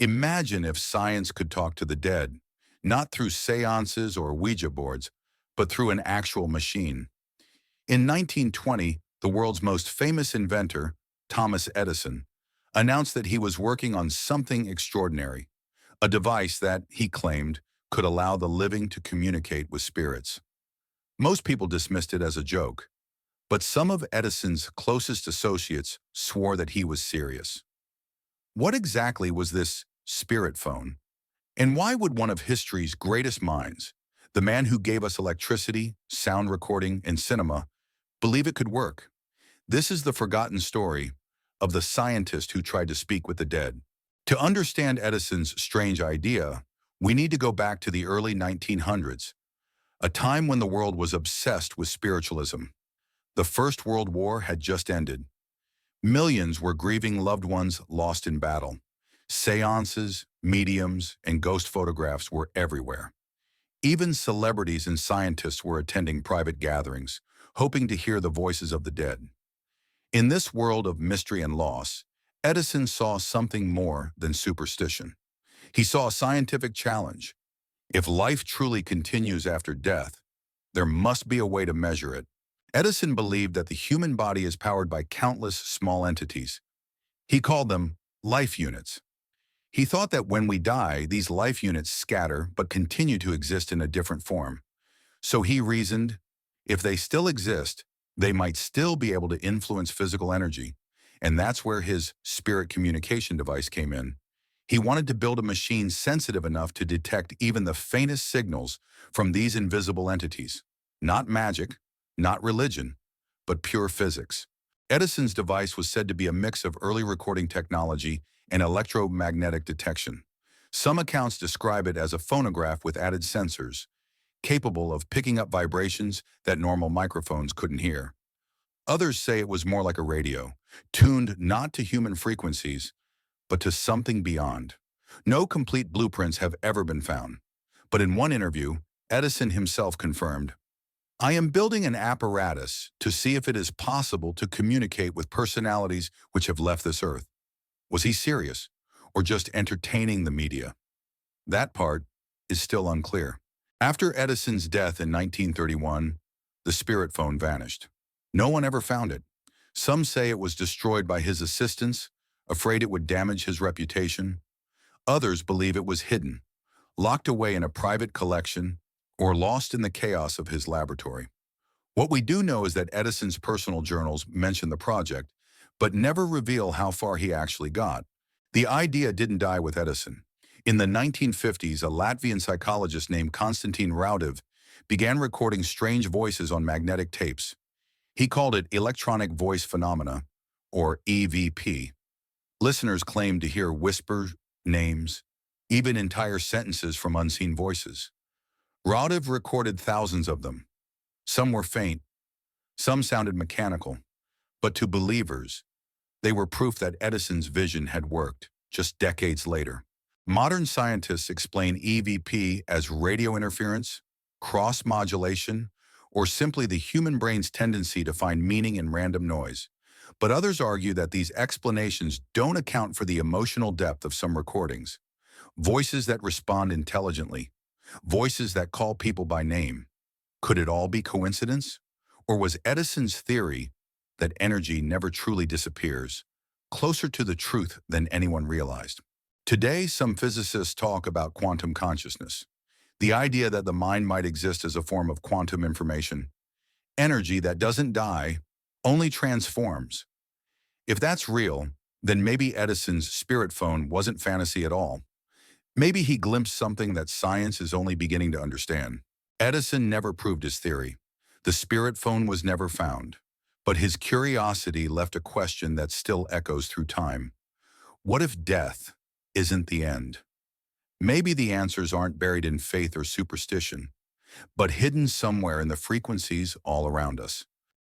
Imagine if science could talk to the dead, not through seances or Ouija boards, but through an actual machine. In 1920, the world's most famous inventor, Thomas Edison, announced that he was working on something extraordinary, a device that, he claimed, could allow the living to communicate with spirits. Most people dismissed it as a joke, but some of Edison's closest associates swore that he was serious. What exactly was this spirit phone? And why would one of history's greatest minds, the man who gave us electricity, sound recording, and cinema, believe it could work? This is the forgotten story of the scientist who tried to speak with the dead. To understand Edison's strange idea, we need to go back to the early 1900s, a time when the world was obsessed with spiritualism. The First World War had just ended. Millions were grieving loved ones lost in battle. Seances, mediums, and ghost photographs were everywhere. Even celebrities and scientists were attending private gatherings, hoping to hear the voices of the dead. In this world of mystery and loss, Edison saw something more than superstition. He saw a scientific challenge. If life truly continues after death, there must be a way to measure it. Edison believed that the human body is powered by countless small entities. He called them life units. He thought that when we die, these life units scatter but continue to exist in a different form. So he reasoned, if they still exist, they might still be able to influence physical energy. And that's where his spirit communication device came in. He wanted to build a machine sensitive enough to detect even the faintest signals from these invisible entities. Not magic, not religion, but pure physics. Edison's device was said to be a mix of early recording technology and electromagnetic detection. Some accounts describe it as a phonograph with added sensors, capable of picking up vibrations that normal microphones couldn't hear. Others say it was more like a radio, tuned not to human frequencies, but to something beyond. No complete blueprints have ever been found, but in one interview, Edison himself confirmed, "I am building an apparatus to see if it is possible to communicate with personalities which have left this earth." Was he serious, or just entertaining the media? That part is still unclear. After Edison's death in 1931, the spirit phone vanished. No one ever found it. Some say it was destroyed by his assistants, afraid it would damage his reputation. Others believe it was hidden, locked away in a private collection, or lost in the chaos of his laboratory. What we do know is that Edison's personal journals mention the project, but never reveal how far he actually got. The idea didn't die with Edison. In the 1950s, a Latvian psychologist named Konstantin Raudiv began recording strange voices on magnetic tapes. He called it electronic voice phenomena, or EVP. Listeners claimed to hear whispers, names, even entire sentences from unseen voices. Raudiv recorded thousands of them. Some were faint, some sounded mechanical, but to believers, they were proof that Edison's vision had worked just decades later. Modern scientists explain EVP as radio interference, cross-modulation, or simply the human brain's tendency to find meaning in random noise. But others argue that these explanations don't account for the emotional depth of some recordings. Voices that respond intelligently, voices that call people by name. Could it all be coincidence? Or was Edison's theory that energy never truly disappears closer to the truth than anyone realized? Today, some physicists talk about quantum consciousness, the idea that the mind might exist as a form of quantum information, energy that doesn't die, only transforms. If that's real, then maybe Edison's spirit phone wasn't fantasy at all. Maybe he glimpsed something that science is only beginning to understand. Edison never proved his theory. The spirit phone was never found. But his curiosity left a question that still echoes through time. What if death isn't the end? Maybe the answers aren't buried in faith or superstition, but hidden somewhere in the frequencies all around us.